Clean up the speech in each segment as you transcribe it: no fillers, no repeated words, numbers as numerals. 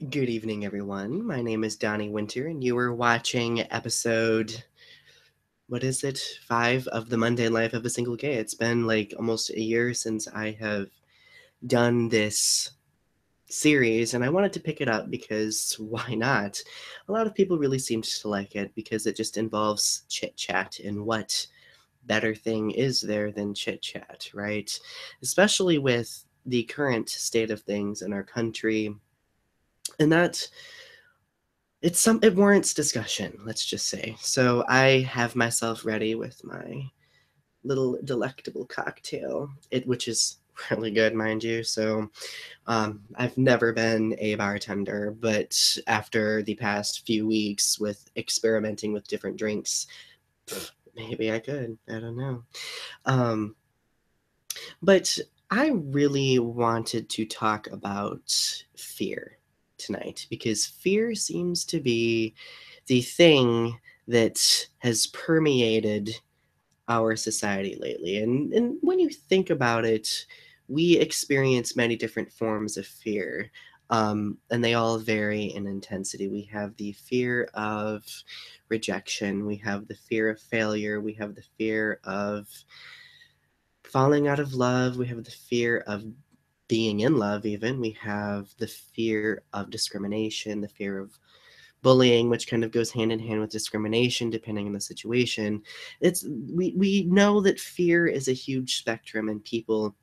Good evening, everyone. My name is Donny Winter, and you are watching episode, what is it, 5 of the Mundane Life of a Single Gay. It's been like almost a year since I have done this series, and I wanted to pick it up because why not? A lot of people really seemed to like it because it just involves chit chat, and what better thing is there than chit chat, right? Especially with the current state of things in our country, and that it warrants discussion, let's just say. So I have myself ready with my little delectable cocktail, which is really good, mind you. So I've never been a bartender, but after the past few weeks with experimenting with different drinks, maybe I could. I don't know. Um, but I really wanted to talk about fear tonight because fear seems to be the thing that has permeated our society lately. And when you think about it, we experience many different forms of fear, and they all vary in intensity. We have the fear of rejection, we have the fear of failure, we have the fear of falling out of love, we have the fear of being in love, even. We have the fear of discrimination, the fear of bullying, which kind of goes hand in hand with discrimination depending on the situation. We know that fear is a huge spectrum and people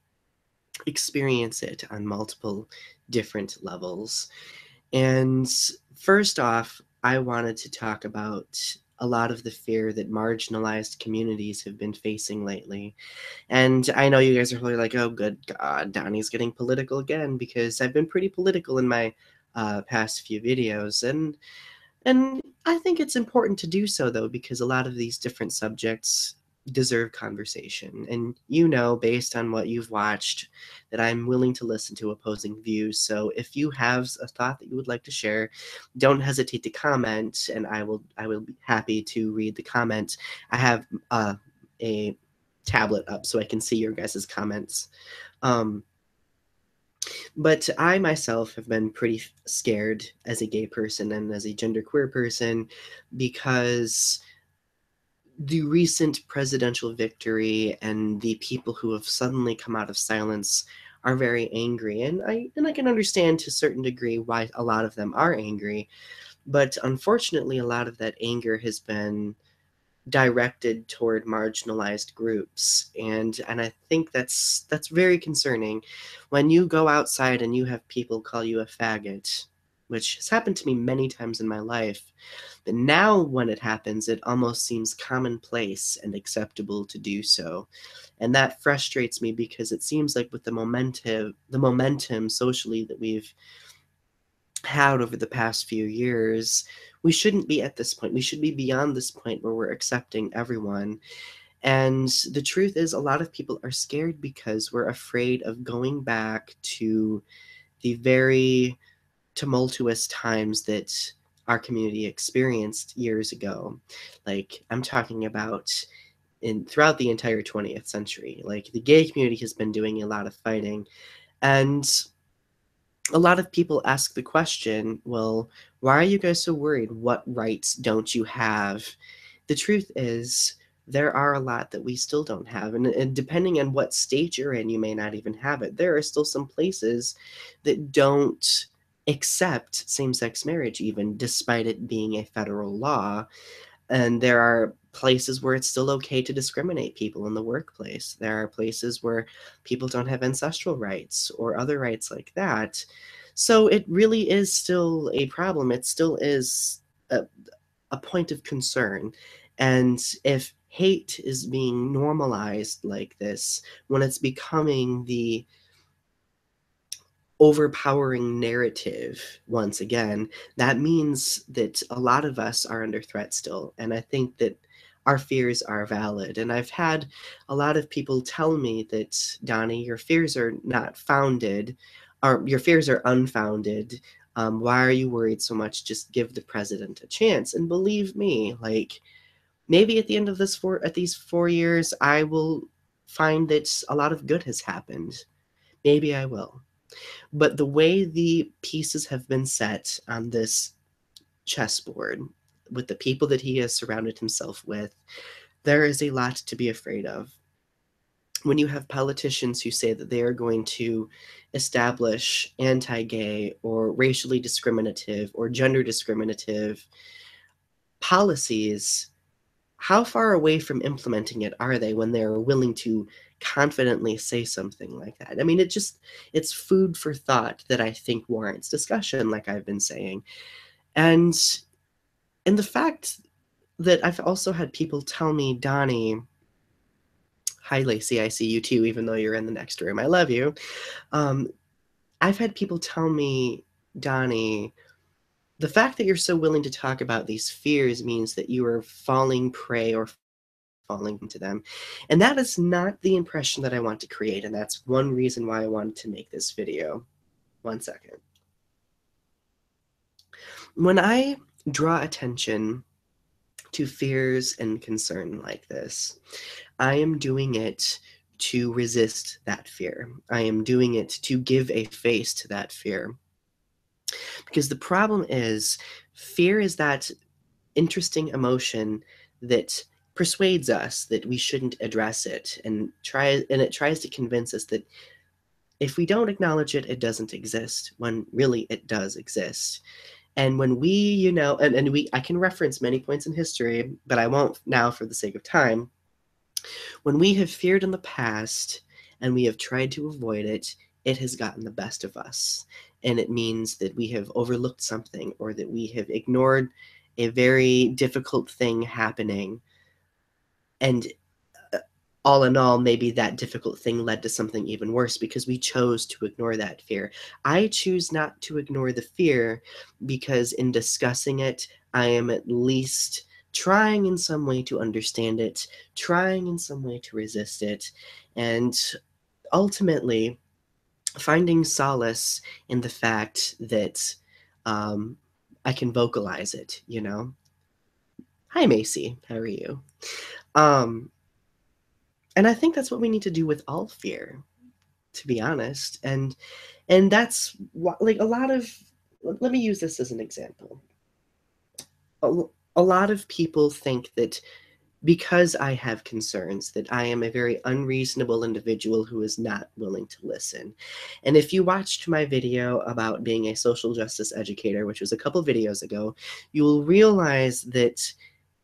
experience it on multiple different levels. And first off, I wanted to talk about a lot of the fear that marginalized communities have been facing lately. And I know you guys are probably like, oh, good God, Donnie's getting political again, because I've been pretty political in my past few videos. And I think it's important to do so, though, because a lot of these different subjects deserve conversation. And you know, based on what you've watched, that I'm willing to listen to opposing views. So if you have a thought that you would like to share, don't hesitate to comment, and I will be happy to read the comment. I have a tablet up so I can see your guys' comments. Um, but I myself have been pretty scared as a gay person and as a genderqueer person because the recent presidential victory and the people who have suddenly come out of silence are very angry, and I can understand to a certain degree why a lot of them are angry, but unfortunately a lot of that anger has been directed toward marginalized groups, and I think that's very concerning when you go outside and you have people call you a faggot, which has happened to me many times in my life. But now when it happens, it almost seems commonplace and acceptable to do so. And that frustrates me because it seems like with the momentum socially that we've had over the past few years, we shouldn't be at this point. We should be beyond this point where we're accepting everyone. And the truth is, a lot of people are scared because we're afraid of going back to the very tumultuous times that our community experienced years ago. Like, I'm talking about in throughout the entire 20th century. Like, the gay community has been doing a lot of fighting, and a lot of people ask the question, well, why are you guys so worried? What rights don't you have? The truth is, there are a lot that we still don't have. And depending on what state you're in, you may not even have it. There are still some places that don't accept same sex marriage, even despite it being a federal law. And there are places where it's still okay to discriminate people in the workplace. There are places where people don't have ancestral rights or other rights like that. So it really is still a problem. It still is a point of concern. And if hate is being normalized like this, when it's becoming the overpowering narrative once again, that means that a lot of us are under threat still. And I think that our fears are valid. And I've had a lot of people tell me that, Donnie, your fears are not founded, or your fears are unfounded. Why are you worried so much? Just give the president a chance. And believe me, like, maybe at the end of these 4 years, I will find that a lot of good has happened. Maybe I will. But the way the pieces have been set on this chessboard with the people that he has surrounded himself with, there is a lot to be afraid of. When you have politicians who say that they are going to establish anti-gay or racially discriminative or gender discriminative policies, how far away from implementing it are they when they're willing to confidently say something like that? I mean, it's food for thought that I think warrants discussion, like I've been saying. And the fact that I've also had people tell me, Donny, hi Lacey, I see you too, even though you're in the next room. I love you. Um, I've had people tell me, Donny, the fact that you're so willing to talk about these fears means that you are falling prey or falling into them. And that is not the impression that I want to create. And that's one reason why I wanted to make this video. 1 second. When I draw attention to fears and concern like this, I am doing it to resist that fear. I am doing it to give a face to that fear. Because the problem is, fear is that interesting emotion that persuades us that we shouldn't address it, and it tries to convince us that if we don't acknowledge it, it doesn't exist, when really it does exist. And when we, I can reference many points in history, but I won't now for the sake of time. When we have feared in the past and we have tried to avoid it, it has gotten the best of us. And it means that we have overlooked something or that we have ignored a very difficult thing happening. And all in all, maybe that difficult thing led to something even worse because we chose to ignore that fear. I choose not to ignore the fear because in discussing it, I am at least trying in some way to understand it, trying in some way to resist it, and ultimately finding solace in the fact that I can vocalize it, you know? Hi, Macy. How are you? And I think that's what we need to do with all fear, to be honest. And that's what, like, a lot of, let me use this as an example. A lot of people think that because I have concerns, that I am a very unreasonable individual who is not willing to listen. And if you watched my video about being a social justice educator, which was a couple videos ago, you will realize that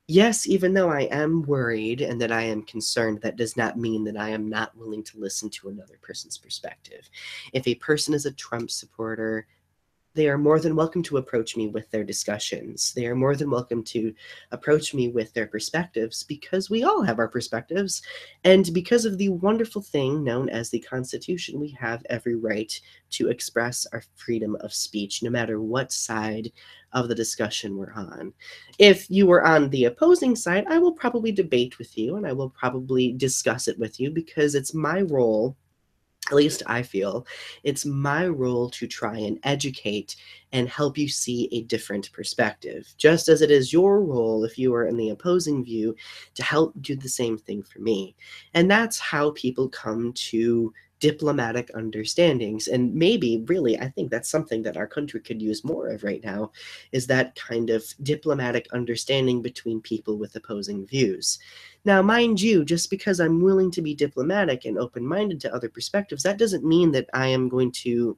yes, even though I am worried and that I am concerned, that does not mean that I am not willing to listen to another person's perspective. If a person is a Trump supporter, they are more than welcome to approach me with their discussions. They are more than welcome to approach me with their perspectives because we all have our perspectives. And because of the wonderful thing known as the Constitution, we have every right to express our freedom of speech, no matter what side of the discussion we're on. If you were on the opposing side, I will probably debate with you and I will probably discuss it with you because it's my role, at least I feel, it's my role to try and educate and help you see a different perspective, just as it is your role, if you are in the opposing view, to help do the same thing for me. And that's how people come to diplomatic understandings. And maybe, really, I think that's something that our country could use more of right now, is that kind of diplomatic understanding between people with opposing views. Now, mind you, just because I'm willing to be diplomatic and open-minded to other perspectives, that doesn't mean that I am going to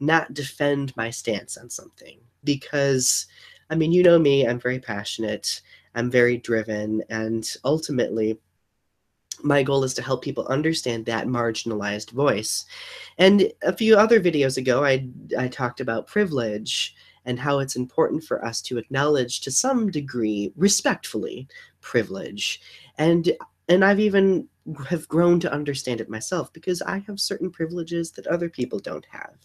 not defend my stance on something. Because, I mean, you know me, I'm very passionate, I'm very driven, and ultimately, my goal is to help people understand that marginalized voice. And a few other videos ago, I talked about privilege and how it's important for us to acknowledge, to some degree, respectfully, privilege. And I've even have grown to understand it myself because I have certain privileges that other people don't have.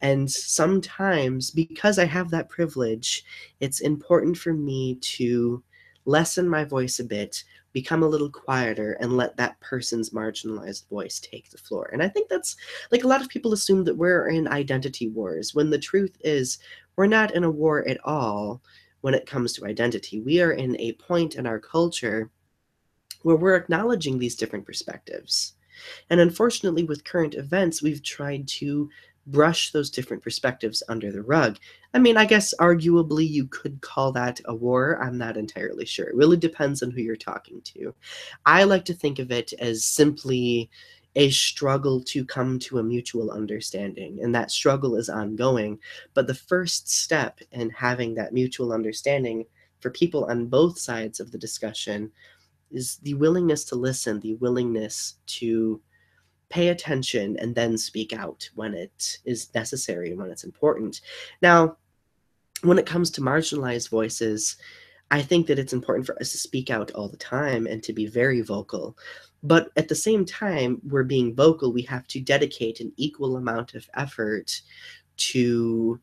And sometimes, because I have that privilege, it's important for me to lessen my voice a bit, become a little quieter, and let that person's marginalized voice take the floor. And I think that's, like, a lot of people assume that we're in identity wars, when the truth is we're not in a war at all when it comes to identity. We are in a point in our culture where we're acknowledging these different perspectives. And unfortunately, with current events, we've tried to brush those different perspectives under the rug. I mean, I guess arguably you could call that a war. I'm not entirely sure. It really depends on who you're talking to. I like to think of it as simply a struggle to come to a mutual understanding, and that struggle is ongoing. But the first step in having that mutual understanding for people on both sides of the discussion is the willingness to listen, the willingness to pay attention and then speak out when it is necessary and when it's important. Now, when it comes to marginalized voices, I think that it's important for us to speak out all the time and to be very vocal. But at the same time, we're being vocal, we have to dedicate an equal amount of effort to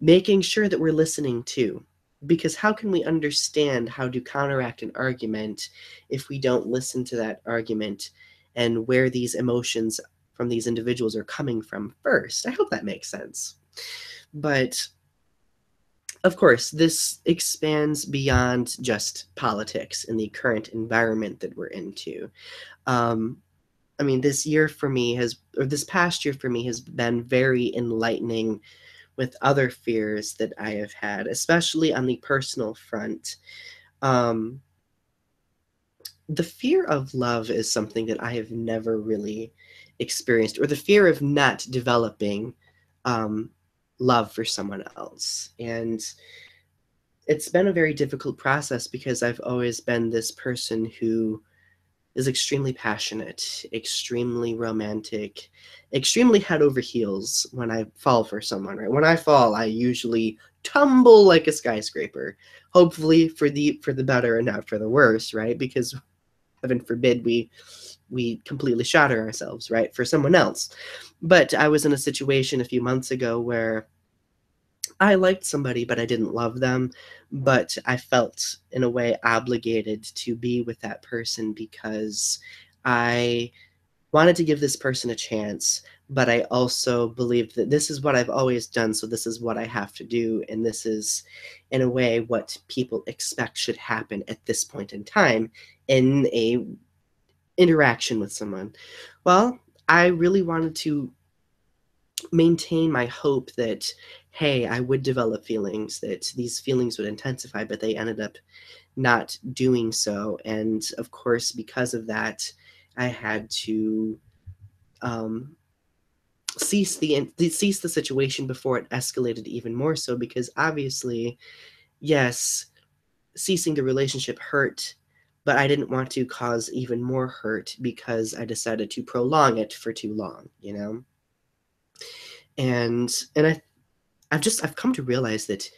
making sure that we're listening too. Because how can we understand how to counteract an argument if we don't listen to that argument and where these emotions from these individuals are coming from first? I hope that makes sense. But of course, this expands beyond just politics in the current environment that we're into. Um, I mean, this past year for me has been very enlightening with other fears that I have had, especially on the personal front. Um, the fear of love is something that I have never really experienced, or the fear of not developing um, love for someone else. And it's been a very difficult process because I've always been this person who is extremely passionate, extremely romantic, extremely head over heels when I fall for someone, right? When I fall, I usually tumble like a skyscraper, hopefully for the better and not for the worse, right? Because heaven forbid we completely shatter ourselves, right, for someone else. But I was in a situation a few months ago where I liked somebody, but I didn't love them. But I felt, in a way, obligated to be with that person because I wanted to give this person a chance. But I also believed that this is what I've always done, so this is what I have to do. And this is, in a way, what people expect should happen at this point in time in a interaction with someone. Well, I really wanted to maintain my hope that, hey, I would develop feelings, that these feelings would intensify, but they ended up not doing so. And of course, because of that, I had to um, cease the situation before it escalated even more so, because obviously, yes, ceasing the relationship hurt, but I didn't want to cause even more hurt because I decided to prolong it for too long, you know? And I've come to realize that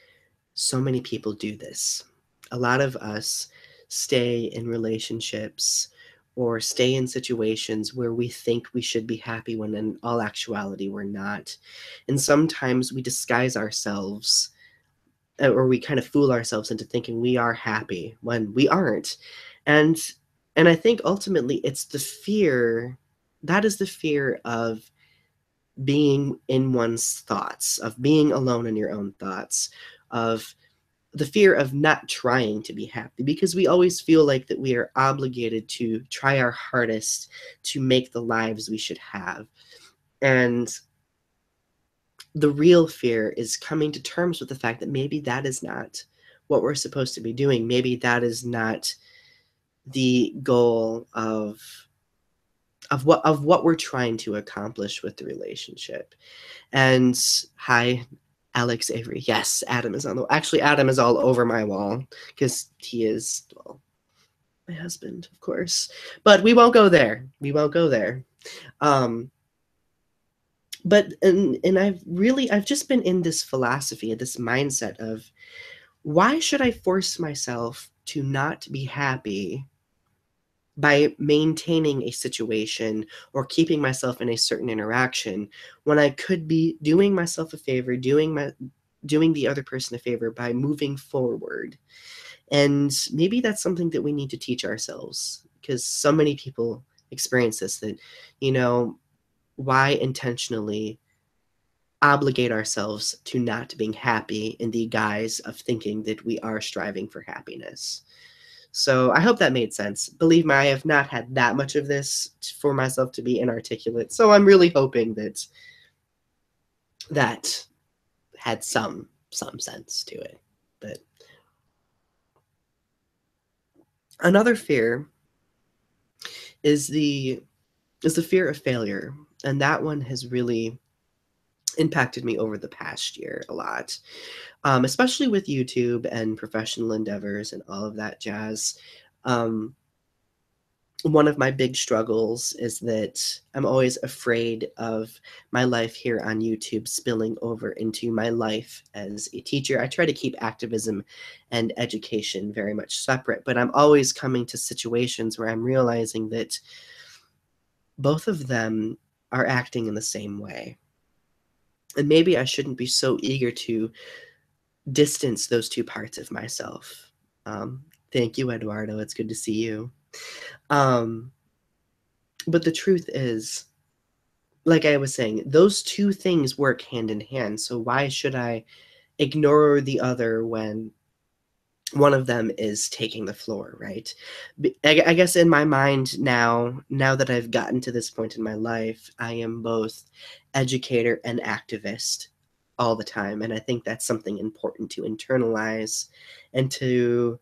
so many people do this. A lot of us stay in relationships or stay in situations where we think we should be happy when in all actuality we're not. And sometimes we disguise ourselves, or we kind of fool ourselves into thinking we are happy when we aren't. And and I think ultimately it's the fear, that is the fear of being in one's thoughts, of being alone in your own thoughts, of the fear of not trying to be happy, because we always feel like that we are obligated to try our hardest to make the lives we should have. And the real fear is coming to terms with the fact that maybe that is not what we're supposed to be doing. Maybe that is not the goal of what we're trying to accomplish with the relationship. And hi, Alex Avery. Yes, Adam is on the. Actually, Adam is all over my wall because he is, well, my husband, of course. But we won't go there. We won't go there. Um, but I've just been in this philosophy, this mindset of, why should I force myself to not be happy by maintaining a situation or keeping myself in a certain interaction when I could be doing myself a favor, doing the other person a favor by moving forward. And maybe that's something that we need to teach ourselves, because so many people experience this, that, you know, why intentionally obligate ourselves to not being happy in the guise of thinking that we are striving for happiness. So I hope that made sense. Believe me, I have not had that much of this for myself to be inarticulate. So I'm really hoping that that had some sense to it. But another fear is the fear of failure, and that one has really impacted me over the past year a lot, especially with YouTube and professional endeavors and all of that jazz. Um, One of my big struggles is that I'm always afraid of my life here on YouTube spilling over into my life as a teacher. I try to keep activism and education very much separate, but I'm always coming to situations where I'm realizing that both of them are acting in the same way. And maybe I shouldn't be so eager to distance those two parts of myself. Um, Thank you, Eduardo. It's good to see you. Um, but the truth is, like I was saying, those two things work hand in hand. So why should I ignore the other when one of them is taking the floor, right? I guess in my mind now that I've gotten to this point in my life, I am both educator and activist all the time. And I think that's something important to internalize and to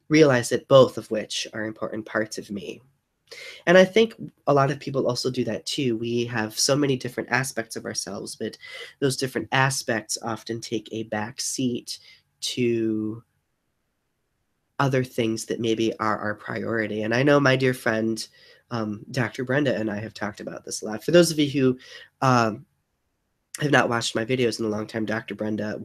realize that both of which are important parts of me. And I think a lot of people also do that too. We have so many different aspects of ourselves, but those different aspects often take a back seat to other things that maybe are our priority. And I know my dear friend, Dr. Brenda, and I have talked about this a lot. For those of you who have not watched my videos in a long time, Dr. Brenda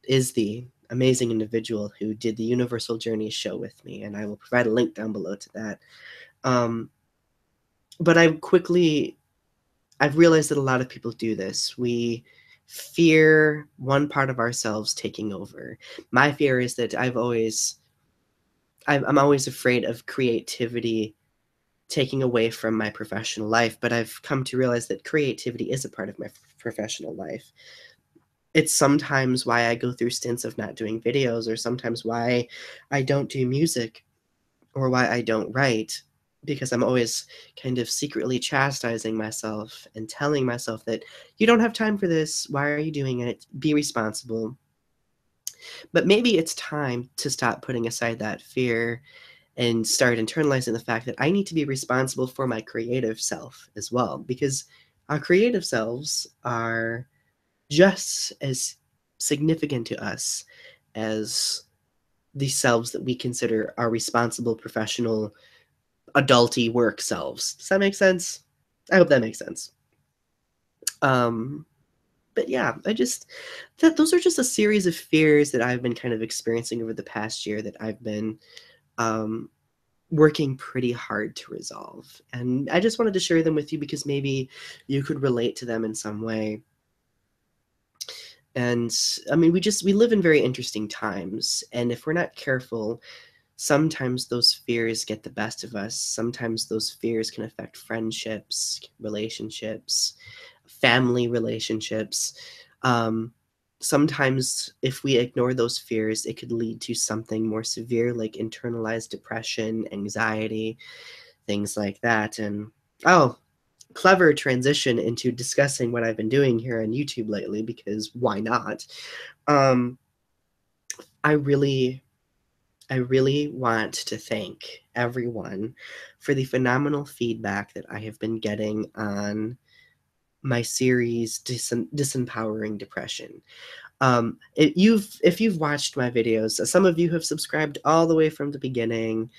is the amazing individual who did the Universal Journey show with me, and I will provide a link down below to that. Um, but I've realized that a lot of people do this. We fear one part of ourselves taking over. My fear is that I'm always afraid of creativity taking away from my professional life, but I've come to realize that creativity is a part of my professional life. It's sometimes why I go through stints of not doing videos, or sometimes why I don't do music, or why I don't write, because I'm always kind of secretly chastising myself and telling myself that you don't have time for this. Why are you doing it? Be responsible. But maybe it's time to stop putting aside that fear and start internalizing the fact that I need to be responsible for my creative self as well, because our creative selves are just as significant to us as the selves that we consider our responsible professional adulty work selves. Does that make sense? I hope that makes sense. Um, but yeah, those are just a series of fears that I've been kind of experiencing over the past year that I've been um, working pretty hard to resolve. And I just wanted to share them with you because maybe you could relate to them in some way. And I mean, we live in very interesting times, and if we're not careful, sometimes those fears get the best of us. Sometimes those fears can affect friendships, relationships, family relationships. Um, Sometimes, if we ignore those fears, it could lead to something more severe, like internalized depression, anxiety, things like that. And oh, clever transition into discussing what I've been doing here on YouTube lately, because why not? Um, I really I really want to thank everyone for the phenomenal feedback that I have been getting on my series Disempowering Depression. If you've watched my videos, some of you have subscribed all the way from the beginning.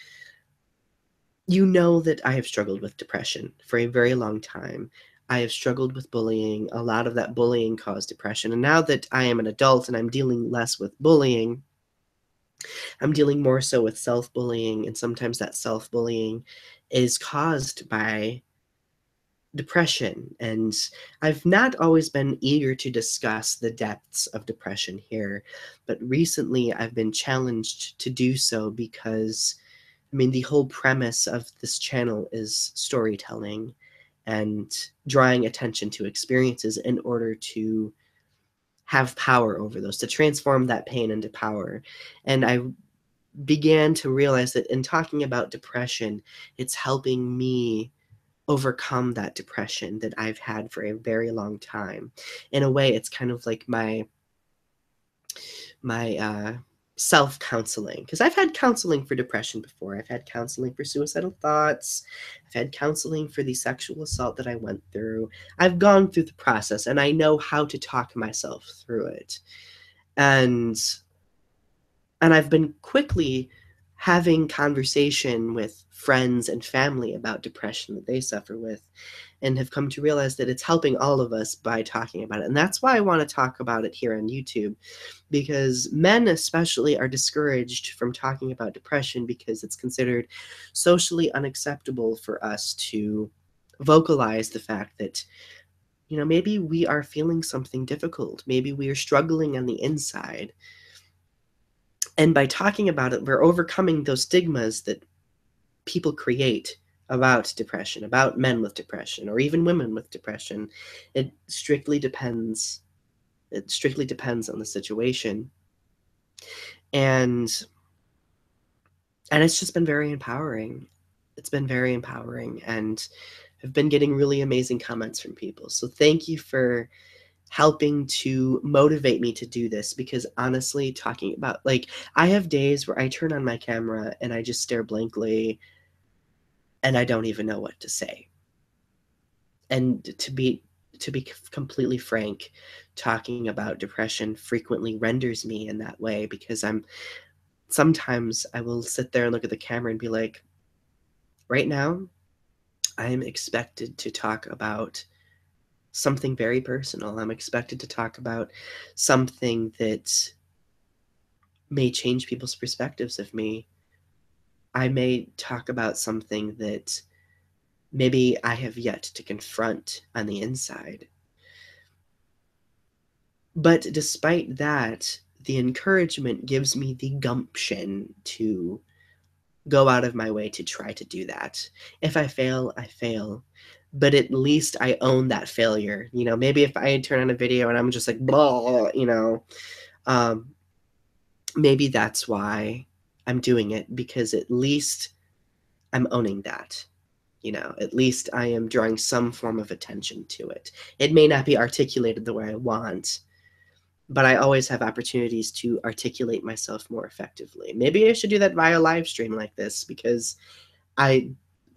You know that I have struggled with depression for a very long time. I have struggled with bullying. A lot of that bullying caused depression. And now that I am an adult and I'm dealing less with bullying, I'm dealing more so with self-bullying, and sometimes that self-bullying is caused by depression. And I've not always been eager to discuss the depths of depression here, but recently I've been challenged to do so because, I mean, the whole premise of this channel is storytelling and drawing attention to experiences in order to have power over those, to transform that pain into power. And I began to realize that in talking about depression, it's helping me overcome that depression that I've had for a very long time. In a way, it's kind of like my self-counseling, because I've had counseling for depression before. I've had counseling for suicidal thoughts. I've had counseling for the sexual assault that I went through. I've gone through the process, and I know how to talk myself through it. And I've been quickly having conversation with friends and family about depression that they suffer with, and have come to realize that it's helping all of us by talking about it. And that's why I want to talk about it here on YouTube, because men especially are discouraged from talking about depression because it's considered socially unacceptable for us to vocalize the fact that, maybe we are feeling something difficult. Maybe we are struggling on the inside. And by talking about it, we're overcoming those stigmas that people create about depression, about men with depression, or even women with depression. It strictly depends. It strictly depends on the situation. And it's just been very empowering. It's been very empowering, and I've been getting really amazing comments from people. So thank you for helping to motivate me to do this, because honestly, talking about, like, I have days where I turn on my camera and I just stare blankly and I don't even know what to say. And to be completely frank, talking about depression frequently renders me in that way, because sometimes I will sit there and look at the camera and be like, right now, I'm expected to talk about something very personal. I'm expected to talk about something that may change people's perspectives of me. I may talk about something that maybe I have yet to confront on the inside. But despite that, the encouragement gives me the gumption to go out of my way to try to do that. If I fail, I fail. But at least I own that failure. Maybe if I turn on a video and I'm just like, blah, um, maybe that's why I'm doing it, because at least I'm owning that. At least I am drawing some form of attention to it. It may not be articulated the way I want, but I always have opportunities to articulate myself more effectively. Maybe I should do that via live stream like this, because I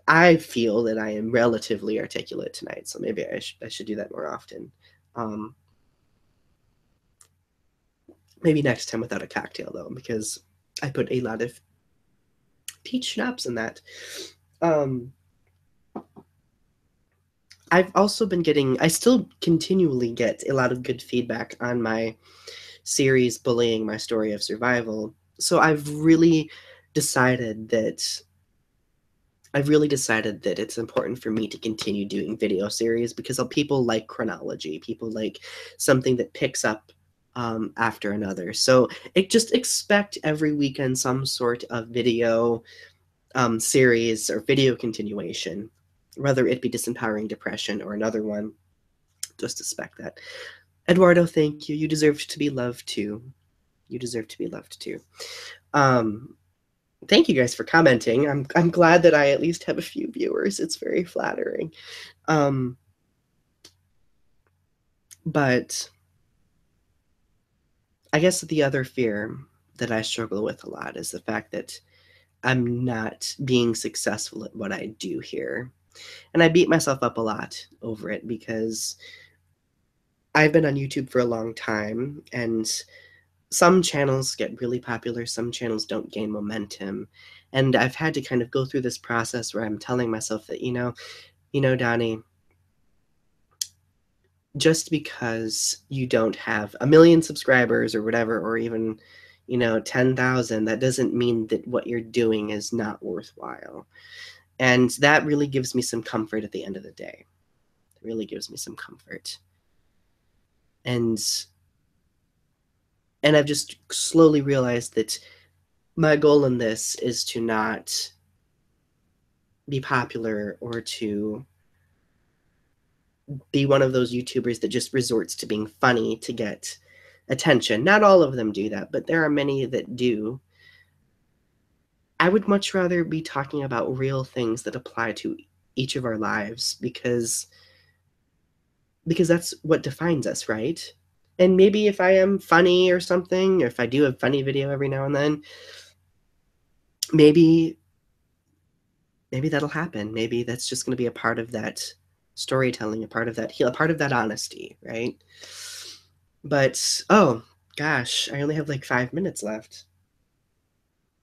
I feel that I am relatively articulate tonight, so maybe I should do that more often. Um, Maybe next time without a cocktail though, because I put a lot of peach schnapps in that. Um, I've also been I still continually get a lot of good feedback on my series, Bullying My Story of Survival. So decided that I've really decided that it's important for me to continue doing video series, because people like chronology. People like something that picks up after another. So just expect every weekend some sort of video series or video continuation, whether it be Disempowering Depression or another one. Just expect that. Eduardo, thank you. You deserve to be loved too. You deserve to be loved too. Um, Thank you guys for commenting. I'm glad that I at least have a few viewers. It's very flattering. But I guess the other fear that I struggle with a lot is the fact that I'm not being successful at what I do here. And I beat myself up a lot over it, because I've been on YouTube for a long time, and some channels get really popular, some channels don't gain momentum. And I've had to kind of go through this process where I'm telling myself that, Donny, just because you don't have a million subscribers or whatever, or even, 10,000, that doesn't mean that what you're doing is not worthwhile. And that really gives me some comfort at the end of the day. It really gives me some comfort. And I've just slowly realized that my goal in this is to not be popular, or to be one of those YouTubers that just resorts to being funny to get attention. Not all of them do that, but there are many that do. I would much rather be talking about real things that apply to each of our lives, because that's what defines us, right? And maybe if I am funny or something, or if I do a funny video every now and then, maybe that'll happen. Maybe that's just going to be a part of that storytelling, a part of that honesty, right? But oh gosh, I only have like 5 minutes left.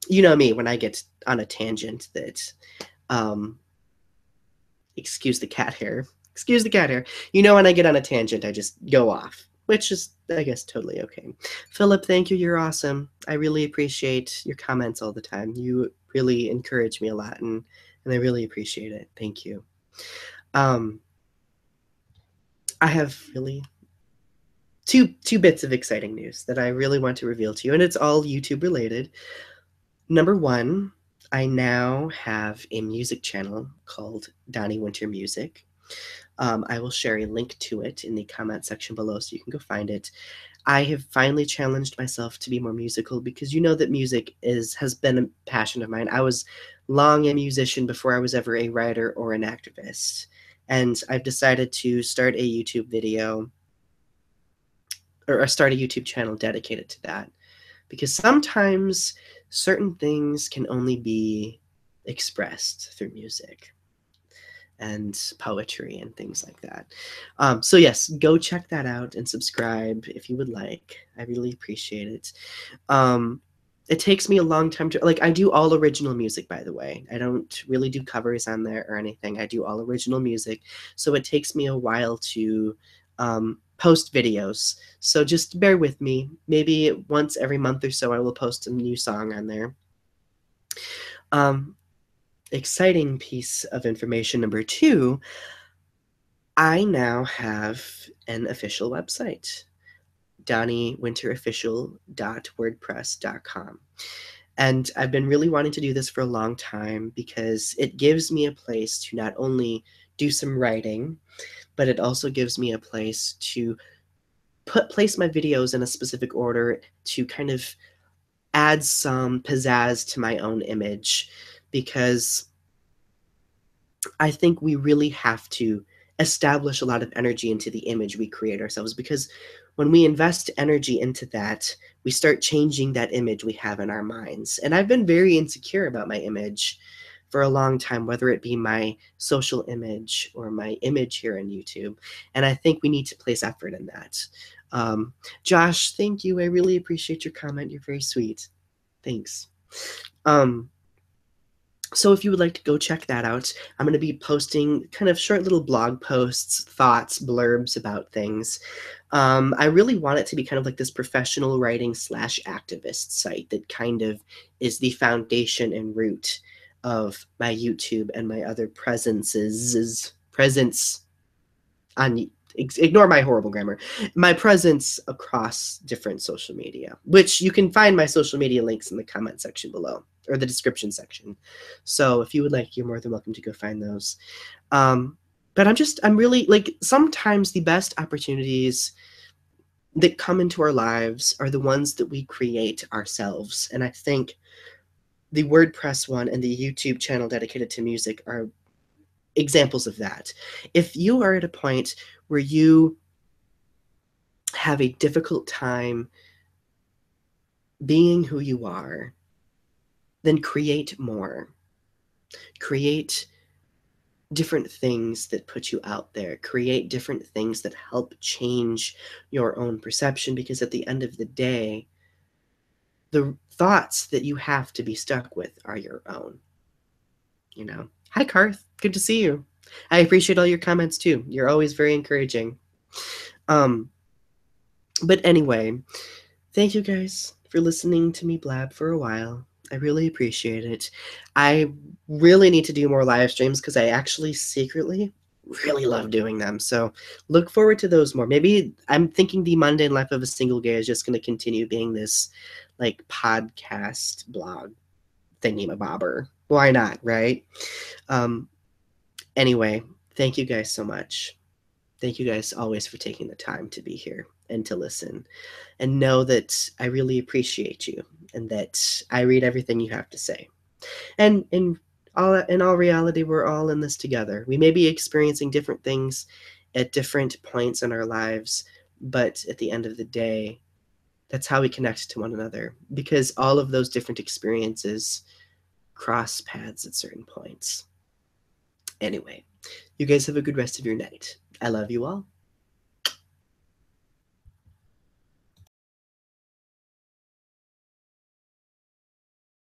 You know me, when I get on a tangent that um excuse the cat hair. Excuse the cat hair. You know, when I get on a tangent, I just go off, which is, I guess, totally okay. Philip, thank you. You're awesome. I really appreciate your comments all the time. You really encourage me a lot, and I really appreciate it. Thank you. I have really two bits of exciting news that I really want to reveal to you, and it's all YouTube related. Number one, I now have a music channel called Donny Winter Music. I will share a link to it in the comment section below so you can go find it. I have finally challenged myself to be more musical, because you know that music has been a passion of mine. I was long a musician before I was ever a writer or an activist. And I've decided to start a YouTube video, or start a YouTube channel dedicated to that, because sometimes certain things can only be expressed through music and poetry and things like that. So yes, go check that out and subscribe if you would like. I really appreciate it. It takes me a long time to, like, I do all original music, by the way. I don't really do covers on there or anything. I do all original music. So it takes me a while to post videos. So just bear with me. Maybe once every month or so, I will post a new song on there. Exciting piece of information number two, I now have an official website, DonnyWinterOfficial.wordpress.com. And I've been really wanting to do this for a long time, because it gives me a place to not only do some writing, but it also gives me a place to place my videos in a specific order to kind of add some pizzazz to my own image, because I think we really have to establish a lot of energy into the image we create ourselves, because when we invest energy into that, we start changing that image we have in our minds. And I've been very insecure about my image for a long time, whether it be my social image or my image here on YouTube. And I think we need to place effort in that. Josh, thank you. I really appreciate your comment. You're very sweet. Thanks. So if you would like to go check that out, I'm going to be posting kind of short little blog posts, thoughts, blurbs about things. I really want it to be kind of like this professional writing / activist site that kind of is the foundation and root of my YouTube and my other presence on, ignore my horrible grammar, my presence across different social media, which you can find my social media links in the comment section below, or the description section. So if you would like, you're more than welcome to go find those. But I'm really, like, sometimes the best opportunities that come into our lives are the ones that we create ourselves. And I think the WordPress one and the YouTube channel dedicated to music are examples of that. If you are at a point where you have a difficult time being who you are, then create more. Create different things that put you out there. Create different things that help change your own perception, because at the end of the day, the thoughts that you have to be stuck with are your own. You know. Hi, Karth. Good to see you. I appreciate all your comments too. You're always very encouraging. But anyway, thank you guys for listening to me blab for a while. I really appreciate it. I really need to do more live streams, because I actually secretly really love doing them. So look forward to those more. Maybe I'm thinking the Mundane Life of a Single Gay is just going to continue being this like podcast blog thingy-mabobber. Why not, right? Anyway, thank you guys so much. Thank you guys always for taking the time to be here and to listen, and know that I really appreciate you, and that I read everything you have to say. And in all reality, we're all in this together. We may be experiencing different things at different points in our lives, but at the end of the day, that's how we connect to one another, because all of those different experiences cross paths at certain points. Anyway, you guys have a good rest of your night. I love you all.